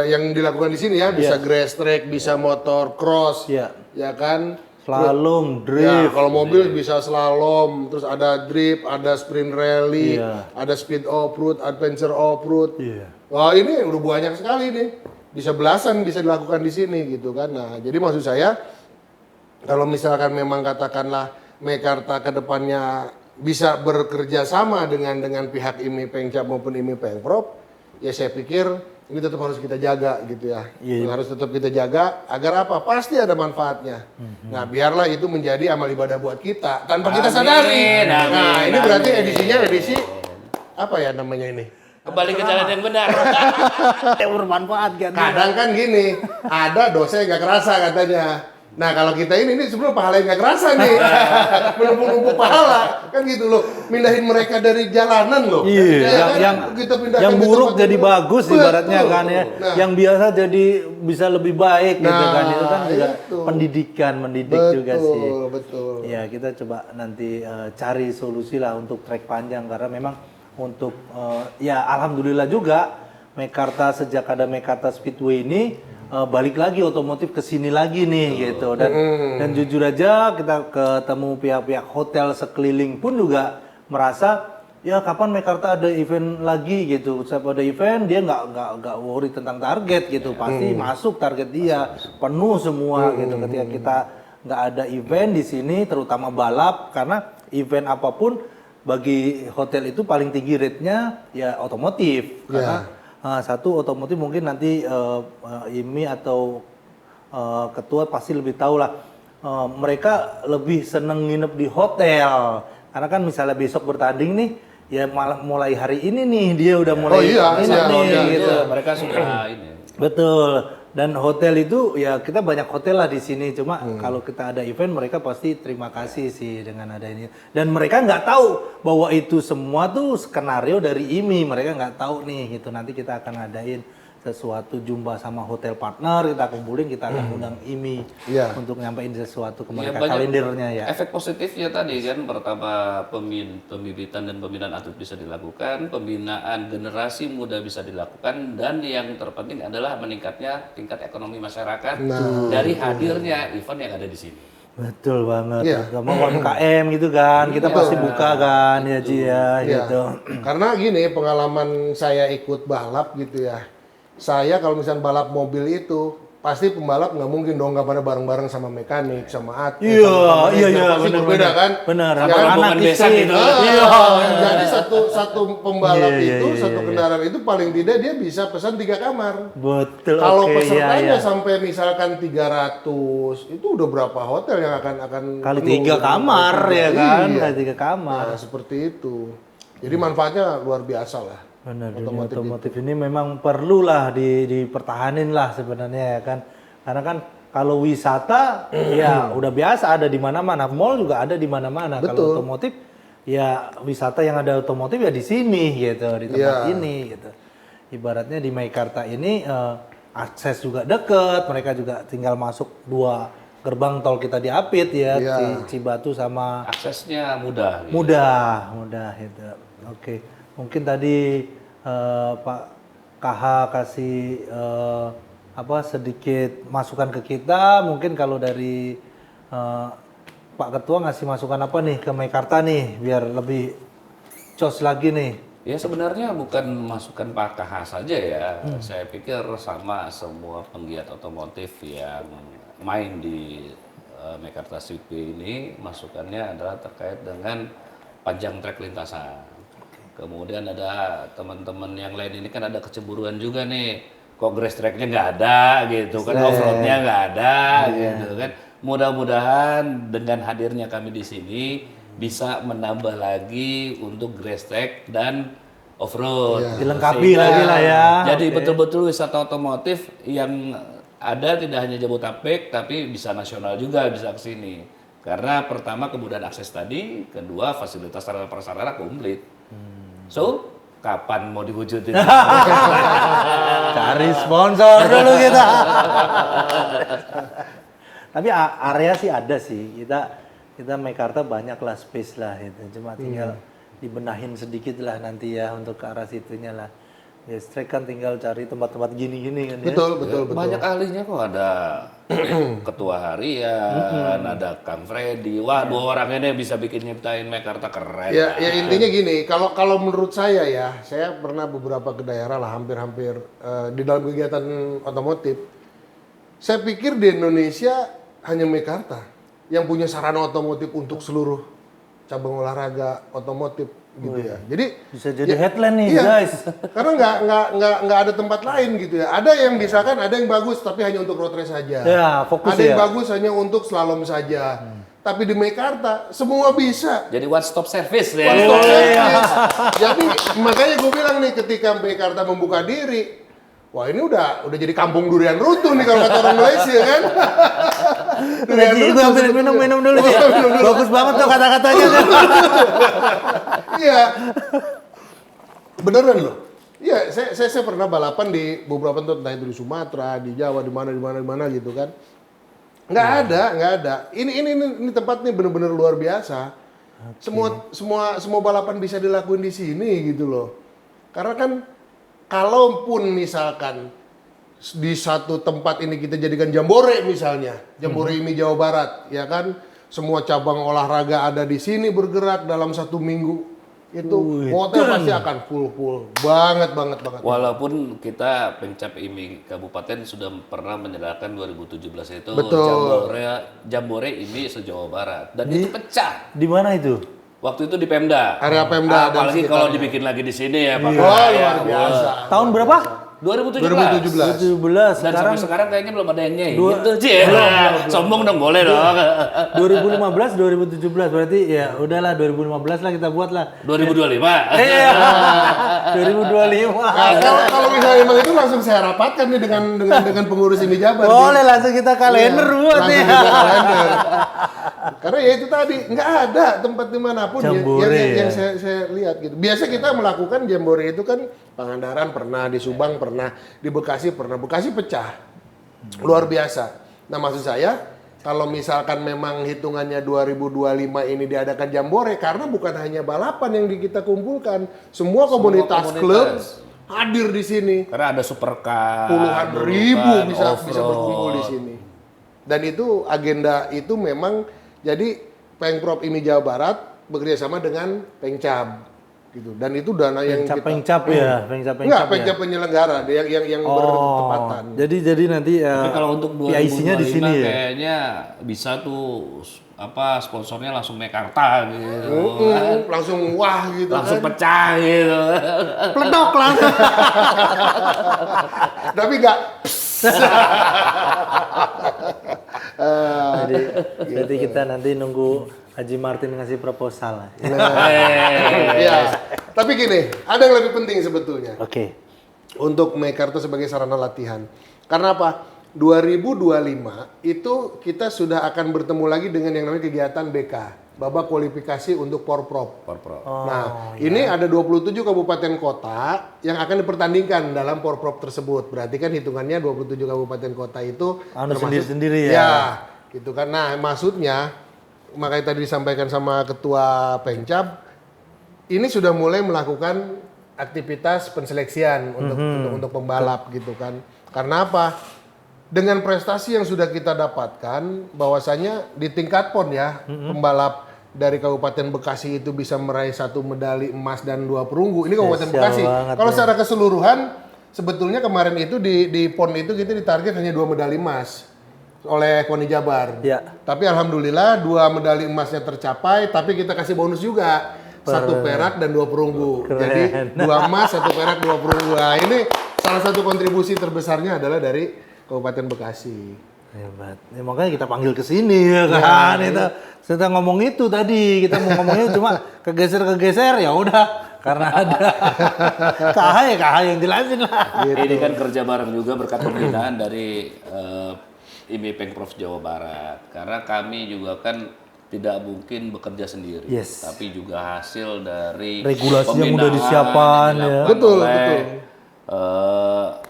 C: yang dilakukan di sini ya, bisa grass track, bisa motor cross, ya kan?
A: Slalom,
C: Ya,
A: drift.
C: kalau mobil bisa slalom, terus ada drift, ada sprint rally,
A: Iya.
C: ada speed off-road, adventure off-road.
A: Iya.
C: Wah, ini udah banyak sekali nih. Bisa belasan bisa dilakukan di sini gitu kan. Nah, jadi maksud saya kalau misalkan memang katakanlah Mekarta ke depannya bisa bekerja sama dengan pihak IMI Pengcap maupun IMI Pengprov, ya saya pikir ini tetap harus kita jaga gitu ya.
A: Iya.
C: Harus tetap kita jaga agar apa? Pasti ada manfaatnya. Nah, biarlah itu menjadi amal ibadah buat kita tanpa kita sadari.
B: Amin,
C: Nah,
B: amin,
C: ini berarti
B: amin.
C: edisinya edisi apa ya namanya ini?
B: Kembali ke jalan yang benar.
A: Yang bermanfaat kan.
C: Kadang kan gini, ada dosa yang nggak kerasa katanya. Nah kalau kita ini sebenarnya pahala yang nggak kerasa nih, menumpuk-numpuk pahala, kan gitu loh, mindahin mereka dari jalanan loh.
A: Iya,
C: Ya kan?
A: yang
C: Kita pindahkan
A: yang
C: ke
A: buruk
C: tempat
A: jadi
C: yang
A: bagus
C: Betul.
A: ibaratnya kan ya.
C: Nah,
A: Yang biasa jadi bisa lebih baik gitu
C: Nah,
A: kan. Itu kan juga
C: itu.
A: mendidik juga sih.
C: Betul.
A: Ya kita coba nanti cari solusi lah untuk trek panjang karena memang untuk ya alhamdulillah juga Mekarta sejak ada Mekarta Speedway ini balik lagi otomotif ke sini lagi nih gitu dan jujur aja kita ketemu pihak-pihak hotel sekeliling pun juga merasa ya kapan Mekarta ada event lagi gitu. Setiap ada event dia nggak worry tentang target gitu. Pasti masuk target dia penuh semua gitu ketika kita nggak ada event di sini terutama balap karena event apapun bagi hotel itu paling tinggi rate-nya ya otomotif karena satu otomotif mungkin nanti IMI atau ketua pasti lebih tahu lah mereka lebih seneng nginep di hotel karena kan misalnya besok bertanding nih ya malah mulai hari ini nih dia udah mulai nginep nih gitu.
B: Mereka sudah ini.
A: Betul. Dan hotel itu ya kita banyak hotel lah di sini. Cuma kalau kita ada event mereka pasti terima kasih sih dengan ada ini. Dan mereka nggak tahu bahwa itu semua tuh skenario dari IMI. Mereka nggak tahu nih gitu. Nanti kita akan ngadain sesuatu jumpa sama hotel partner, kita kumpulin, kita akan undang IMI untuk nyampein sesuatu ke mereka kalendernya ya.
B: Efek positifnya tadi kan pertama pembibitan dan pembinaan atlet bisa dilakukan, pembinaan generasi muda bisa dilakukan, dan yang terpenting adalah meningkatnya tingkat ekonomi masyarakat dari hadirnya event yang ada di sini.
A: Betul banget. Sama UMKM gitu kan, kita pasti buka kan ya Ji ya gitu.
C: Karena gini pengalaman saya ikut balap gitu ya. Saya kalau misalnya balap mobil itu pasti pembalap nggak mungkin dong nggak pada bareng-bareng sama mekanik, sama atlet,
A: Iya,
C: pasti berbeda kan?
A: Benar.
C: Ya kan?
A: Anak istri.
C: Jadi satu pembalap satu kendaraan itu paling tidak dia bisa pesan 3 kamar.
A: Betul.
C: Kalau pesertanya sampai misalkan 300, itu udah berapa hotel yang akan
A: kali
C: penuh
A: 3 kamar ya kan?
C: Iya.
A: Kali 3 kamar.
C: Nah, seperti itu. Jadi manfaatnya luar biasa lah.
A: Benar, dunia otomotif ini memang perlulah dipertahanin lah sebenarnya ya kan. Karena kan kalau wisata ya udah biasa ada di mana-mana, mall juga ada di mana-mana. Kalau otomotif ya wisata yang ada otomotif ya di sini gitu, di tempat ini gitu. Ibaratnya di Mekarta ini akses juga deket, mereka juga tinggal masuk 2 gerbang tol kita di Apit ya, Cibatu sama
B: aksesnya mudah. Gitu.
A: Mudah gitu. Oke. Mungkin tadi Pak KH kasih sedikit masukan ke kita. Mungkin kalau dari Pak Ketua ngasih masukan apa nih ke Mekarta nih biar lebih cos lagi nih.
B: Ya sebenarnya bukan masukan Pak KH saja ya. Saya pikir sama semua penggiat otomotif yang main di Mekarta Speedway ini masukannya adalah terkait dengan panjang trek lintasan. Kemudian ada teman-teman yang lain ini kan ada kecemburuan juga nih, kok grass tracknya nggak ada gitu kan, off-roadnya nggak ada gitu kan. Mudah-mudahan dengan hadirnya kami di sini bisa menambah lagi untuk grass track dan off-road.
A: Dilengkapi lagi lah ya.
B: Jadi betul-betul wisata otomotif yang ada tidak hanya Jabodetabek tapi bisa nasional juga bisa ke sini. Karena pertama kemudahan akses tadi, kedua fasilitas sarana prasarana komplit. So, kapan mau diwujudin?
A: Cari sponsor dulu kita. Tapi area sih ada sih. Kita Mekarta banyak lah space lah itu. Cuma tinggal dibenahin sedikit lah nanti ya untuk ke arah situnya lah. Ya strike kan tinggal cari tempat-tempat gini-gini kan ya.
C: Betul.
B: Banyak ahlinya kok, ada ketua harian, ada Kang Freddy. Wah, 2 orang ini bisa bikin nyiptain Mekarta keren.
C: Ya intinya gini, kalau menurut saya ya, saya pernah beberapa ke daerah lah hampir-hampir di dalam kegiatan otomotif. Saya pikir di Indonesia hanya Mekarta yang punya sarana otomotif untuk seluruh cabang olahraga otomotif gitu ya. Jadi
A: Bisa jadi headline nih,
C: iya,
A: guys.
C: karena nggak ada tempat lain gitu ya. Ada yang misalkan ada yang bagus tapi hanya untuk road race saja.
A: Ya, fokus
C: ada yang
A: ya.
C: bagus hanya untuk slalom saja. Tapi di Meikarta semua bisa.
B: Jadi one stop service deh.
C: One stop service. Jadi makanya gue bilang nih ketika Meikarta membuka diri, wah ini udah jadi kampung durian runtuh nih kalau kata orang Malaysia kan.
A: Jadi gue ambil minum dulu sih. Bagus banget tuh kata-katanya.
C: Iya. Beneran loh. Iya, saya pernah balapan di beberapa tempat, entah itu di Sumatera, di Jawa, di mana gitu kan. Nggak ada. Ini tempat nih bener-bener luar biasa. Semua balapan bisa dilakuin di sini gitu loh. Karena kan kalaupun misalkan di satu tempat ini kita jadikan Jambore misalnya, Jambore IMI Jawa Barat, ya kan, semua cabang olahraga ada di sini bergerak dalam 1 minggu. Itu hotel pasti akan full banget.
B: Walaupun kita Pencap IMI Kabupaten sudah pernah menyelenggarakan 2017 itu
C: Betul.
B: Jambore IMI se-Jawa Barat dan itu pecah.
A: Di mana itu?
B: Waktu itu di Pemda.
C: Area Pemda dan
B: Apalagi kalau
C: sekitarnya.
B: dibikin lagi di sini ya Pak.
C: Wah, luar biasa.
A: Tahun berapa?
B: 2017.
A: 2017.
B: Dan
A: Sekarang
B: sampai sekarang kayaknya belum ada yang nyai. Gitu sih. Sombong dong boleh dong.
A: 2015, 2017 berarti ya udahlah 2015 lah kita buat lah.
B: 2025.
A: Iya. 2025.
C: Nah, kalau misalnya emang itu langsung saya rapatkan nih dengan pengurus IMI Jabar.
A: Boleh langsung kita kalender buat
C: langsung
A: nih.
C: kita kalender. Karena ya itu tadi nggak ada tempat dimanapun
A: Jambore,
C: yang saya lihat gitu. Biasa kita melakukan Jambore itu kan Pangandaran pernah, di Subang pernah, di Bekasi pernah. Bekasi pecah, luar biasa. Nah maksud saya kalau misalkan memang hitungannya 2025 ini diadakan Jambore karena bukan hanya balapan yang kita kumpulkan, semua komunitas klub hadir di sini.
B: Karena ada supercar,
C: Puluhan ribu bisa
B: off-road.
C: berkumpul di sini. Dan itu agenda itu memang jadi Pengprov IMI Jawa Barat bekerja sama dengan Pengcap gitu. Dan itu dana yang
A: Pengcap ya, Pengcap
C: enggak,
A: ya.
C: Pengcap penyelenggara yang bertepatan.
A: Jadi nanti
B: Tapi kalau untuk 2025
A: PIC-nya di sini ya.
B: kayaknya bisa tuh sponsornya langsung Meikarta gitu.
C: Langsung wah gitu
B: Langsung
C: kan.
B: pecah gitu.
A: Pledok langsung.
C: Tapi enggak
A: Jadi kita nanti nunggu Haji Martin ngasih proposal lah.
C: Iya. Tapi gini, ada yang lebih penting sebetulnya.
A: Oke.
C: Untuk Meikarta sebagai sarana latihan. Karena apa? 2025 itu kita sudah akan bertemu lagi dengan yang namanya kegiatan BK, babak kualifikasi untuk Porprov. Nah, ini ada 27 kabupaten kota yang akan dipertandingkan dalam Porprov tersebut. Berarti kan hitungannya 27 kabupaten kota itu
A: Sendiri-sendiri ya.
C: Ya, gitu kan. Nah, maksudnya makanya tadi disampaikan sama Ketua Pengcap, ini sudah mulai melakukan aktivitas penseleksian untuk pembalap gitu kan. Karena apa? Dengan prestasi yang sudah kita dapatkan, bahwasanya di tingkat PON ya, pembalap dari Kabupaten Bekasi itu bisa meraih 1 medali emas dan 2 perunggu. Ini Kabupaten Bekasi. Kalau secara keseluruhan, sebetulnya kemarin itu di PON itu kita ditarget hanya 2 medali emas oleh KONI Jabar.
A: Ya.
C: Tapi alhamdulillah 2 medali emasnya tercapai, tapi kita kasih bonus juga. 1 perak dan 2 perunggu. Jadi 2 emas, 1 perak, 2 perunggu. Nah, ini salah satu kontribusi terbesarnya adalah dari Kabupaten Bekasi.
A: Hebat. Ya, makanya kita panggil ke sini ya kan. Kita ngomong itu tadi, kita mau ngomongnya cuma kegeser ya udah karena ada KH yang jelasin lah.
B: Ini kan kerja bareng juga berkat pembinaan dari IMI Pengprov Jawa Barat. Karena kami juga kan tidak mungkin bekerja sendiri, tapi juga hasil dari
A: regulasi yang udah
B: pembinaan
A: disiapkan
B: yang
A: ya.
B: dilakukan
C: Betul.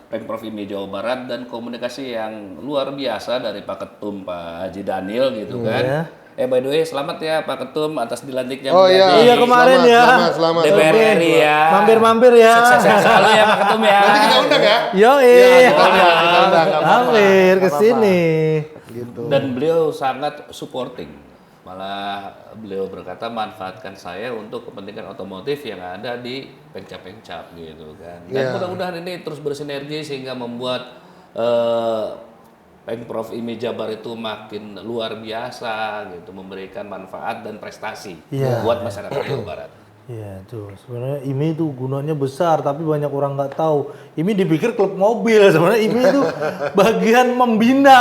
B: Pengprov IMI Jawa Barat dan komunikasi yang luar biasa dari Pak Ketum Pak Haji Daniel gitu kan. By the way selamat ya Pak Ketum atas dilantiknya
A: Iya kemarin
C: Selamat.
B: DPR RI ya.
A: Mampir ya.
B: Sukses selalu ya Pak Ketum ya.
C: Nanti kita undang ya.
A: Yo
C: kita undang.
A: mampir ke sini.
C: Gitu.
B: Dan beliau sangat supporting. Malah beliau berkata manfaatkan saya untuk kepentingan otomotif yang ada di Pengcap gitu kan. Dan mudah-mudahan ini terus bersinergi sehingga membuat Pengprov IMI Jabar itu makin luar biasa gitu, memberikan manfaat dan prestasi buat masyarakat Jawa Barat.
A: Iya tuh, sebenarnya IMI itu gunanya besar tapi banyak orang nggak tahu. IMI dipikir klub mobil, sebenarnya IMI itu bagian membina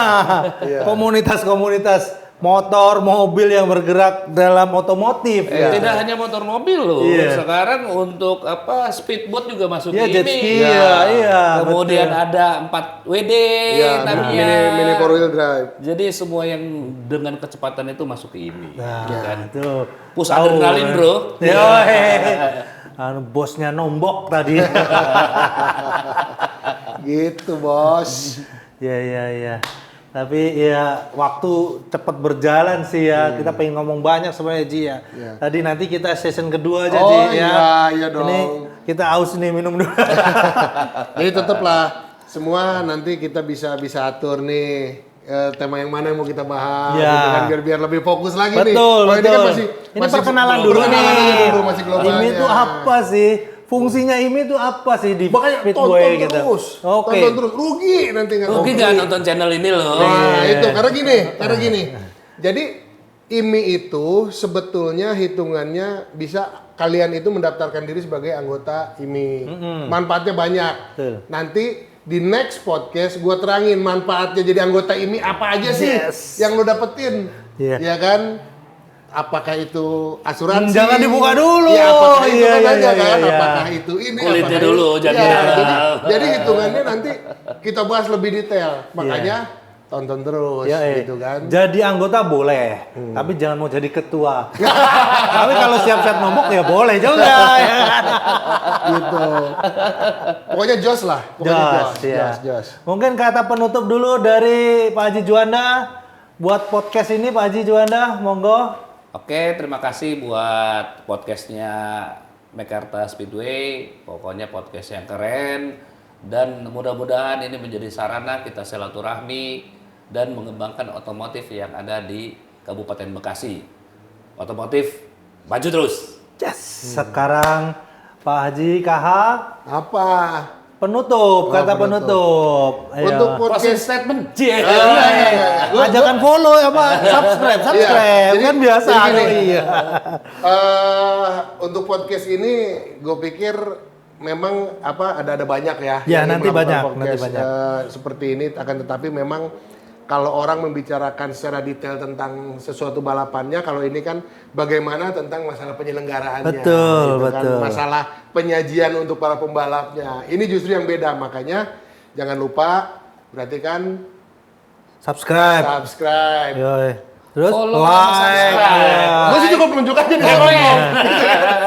A: komunitas-komunitas motor, mobil yang bergerak dalam otomotif.
B: Tidak hanya motor mobil loh.
A: Iya.
B: Sekarang untuk apa speedboat juga masuk
A: Iya,
B: ke
A: jet
B: ini.
A: ski, iya,
B: Kemudian
A: betul.
B: ada 4 WD
C: Ya,
B: namanya.
C: mini 4 wheel drive.
B: Jadi semua yang dengan kecepatan itu masuk ke ini.
A: Nah,
B: kan?
A: itu.
B: Push
A: Tahu,
B: adrenalin,
A: kan?
B: bro.
A: Yo, bosnya nombok tadi.
C: Gitu, Bos.
A: Ya. Tapi ya waktu cepat berjalan sih ya. Kita pengen ngomong banyak sebenarnya Ji ya. Tadi nanti kita session kedua aja
C: Oh,
A: Ji ya.
C: iya dong.
A: Ini kita aus nih minum dulu.
C: Jadi tetaplah semua nanti kita bisa atur nih tema yang mana yang mau kita bahas
A: Ya.
C: gitu kan, biar lebih fokus lagi nih.
A: Betul,
C: Kalau
A: betul.
C: ini kan
A: Ini perkenalan dulu nih.
C: perkenalan aja dulu, masih globalnya.
A: IMI itu apa sih? Fungsinya IMI itu apa sih di
C: Makanya tonton
A: Speedway gitu?
C: terus.
A: Oke.
C: Tonton terus. Rugi nanti nggak
B: Rugi
C: nonton.
B: nggak nonton channel ini loh.
C: Nah, itu karena gini. Jadi IMI itu sebetulnya hitungannya bisa kalian itu mendaftarkan diri sebagai anggota IMI. Manfaatnya banyak.
A: Betul.
C: Nanti di next podcast gue terangin manfaatnya jadi anggota IMI apa aja sih yang lo dapetin.
A: Iya.
C: Ya kan? Apakah itu asuransi?
A: Jangan dibuka dulu.
C: Ya, apakah itu
A: Iya,
C: kan
A: iya,
C: aja kan?
A: iya.
C: Apakah itu ini?
B: Kulitnya
C: apakah
B: dulu,
C: itu-
B: jangan
C: Ya,
B: dalam.
C: jadi hitungannya nanti kita bahas lebih detail. Makanya tonton terus
A: Ya,
C: gitu kan.
A: Jadi anggota boleh, tapi jangan mau jadi ketua. Tapi kalau siap-siap nombok ya boleh juga. Ya kan?
C: Gitu. Pokoknya jos lah. Pokoknya
A: Jos, ya.
C: jos.
A: Mungkin kata penutup dulu dari Pak Haji Juanda buat podcast ini, Pak Haji Juanda, monggo.
B: Oke, terima kasih buat podcastnya Mekarta Speedway. Pokoknya podcast yang keren dan mudah-mudahan ini menjadi sarana kita silaturahmi dan mengembangkan otomotif yang ada di Kabupaten Bekasi. Otomotif maju terus.
A: Yes. Sekarang Pak Haji KH
C: Apa?
A: penutup, kata penutup. Ayo.
C: Untuk
B: Closing
C: podcast
B: statement.
A: Ajakan follow ya Pak, subscribe,
C: Iya,
A: kan biasa.
C: jadi gini.
A: Iya.
C: Untuk podcast ini gue pikir memang ada banyak ya.
A: Ya,
C: yang
A: nanti
C: melakukan
A: banyak,
C: podcast,
A: nanti banyak.
C: seperti ini akan tetapi memang kalau orang membicarakan secara detail tentang sesuatu balapannya, kalau ini kan bagaimana tentang masalah penyelenggaraannya,
A: Betul,
C: gitu kan.
A: betul.
C: Masalah penyajian untuk para pembalapnya. Ini justru yang beda, makanya jangan lupa perhatikan
A: Subscribe.
C: subscribe.
A: Yoi. Terus
B: Follow sama
A: like.
B: subscribe.
A: Ya.
C: Gue sih cukup menunjukkan jadi ngomong.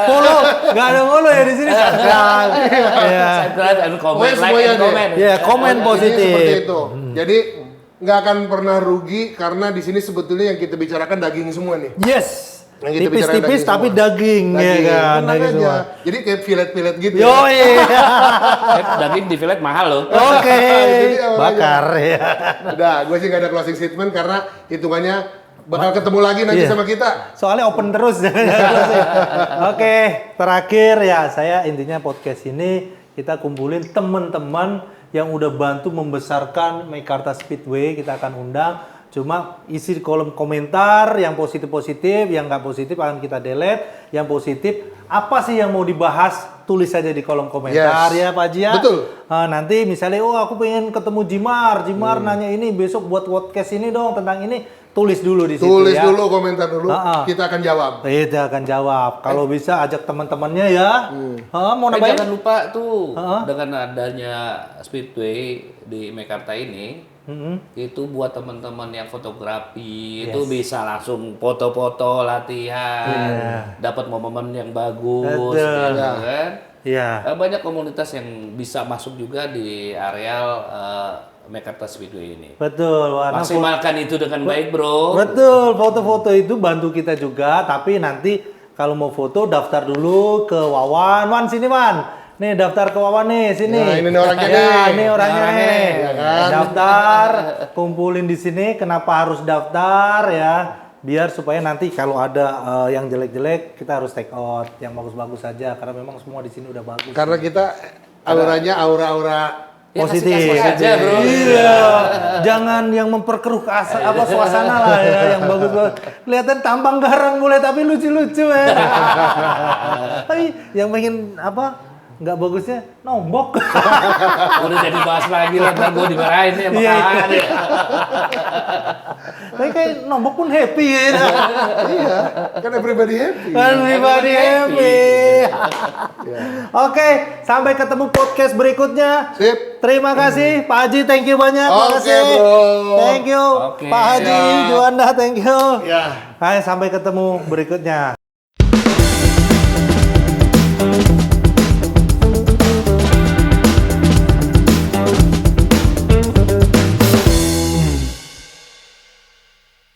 A: Follow, nggak ada follow ya di sini subscribe. Iya.
B: Subscribe and comment,
C: Pokoknya
B: like
C: semuanya
B: and
C: deh.
B: comment.
A: Iya, komen
C: Ini
A: positif.
C: seperti itu. Jadi nggak akan pernah rugi karena di sini sebetulnya yang kita bicarakan daging semua nih.
A: Yes.
C: Yang kita bicarakan
A: Tipis-tipis
C: daging
A: tapi
C: semua.
A: daging, ya kan.
C: Tenang
A: Daging
C: aja.
A: semua.
C: Jadi kayak filet-filet gitu.
A: Yoi.
B: Daging di fillet mahal loh.
A: Oke.
C: Itu dia makanya.
A: Bakar ya.
C: Udah, gue sih nggak ada closing statement karena hitungannya bakal ketemu lagi nanti
A: Iya.
C: sama kita.
A: Soalnya open terus. Oke, terakhir ya saya intinya podcast ini kita kumpulin teman-teman yang udah bantu membesarkan Mekarta Speedway, kita akan undang. Cuma isi kolom komentar yang positif-positif, yang nggak positif akan kita delete. Yang positif apa sih yang mau dibahas, tulis saja di kolom komentar
C: Yes.
A: ya Pak Haji ya.
C: Betul.
A: Nanti misalnya, oh aku pengen ketemu Jimar nanya ini besok buat podcast ini dong tentang ini, tulis dulu di situ
C: Tulis
A: ya.
C: dulu, komentar dulu,
A: Ha-ha.
C: kita akan jawab.
A: Kita akan jawab. Kalau bisa ajak teman-temannya ya. Mau nambahin?
B: Jangan lupa tuh
A: Heeh.
B: dengan adanya Speedway di Mekarta ini, itu buat teman-teman yang fotografi itu bisa langsung foto-foto latihan, dapat momen yang bagus,
A: Betul.
B: gitu kan?
A: Iya.
B: Banyak komunitas yang bisa masuk juga di areal Mekarta Speedway ini.
A: Betul. Warna
B: Maksimalkan itu dengan baik, bro.
A: Betul, foto-foto itu bantu kita juga, tapi nanti kalau mau foto daftar dulu ke Wawan. Wan sini Wan. Nih daftar ke Wawan nih, sini.
C: Nah, ini nih orangnya
A: Ya,
C: nih.
A: ini orangnya
B: Orangnya
A: nih.
B: nih,
C: ya kan?
A: Daftar, kumpulin di sini. Kenapa harus daftar ya? Biar supaya nanti kalau ada yang jelek-jelek kita harus take out, yang bagus-bagus saja karena memang semua di sini udah bagus.
C: Karena kita auranya aura-aura
A: positif.
E: kasih aja, bro.
A: Iya. Jangan yang memperkeruh suasana lah ya, yang bagus-bagus. Kelihatan tampang garang mulai tapi lucu-lucu ya. Tapi yang pengen nggak bagusnya nombok.
E: Udah jadi bahas lagi lah, ntar gue dimarahin nih sama
A: Iya.
E: Kaan.
A: Tapi kayak nombok pun happy ya.
C: Iya, kan everybody happy.
A: Everybody happy. Oke, sampai ketemu podcast berikutnya.
C: Sip.
A: Terima kasih Pak Haji, thank you banyak.
C: Oke,
A: Makasih.
C: bro.
A: Thank you
E: Oke.
A: Pak Haji,
C: Ya.
A: Juanda, thank you.
C: Ya.
A: Hai, sampai ketemu berikutnya.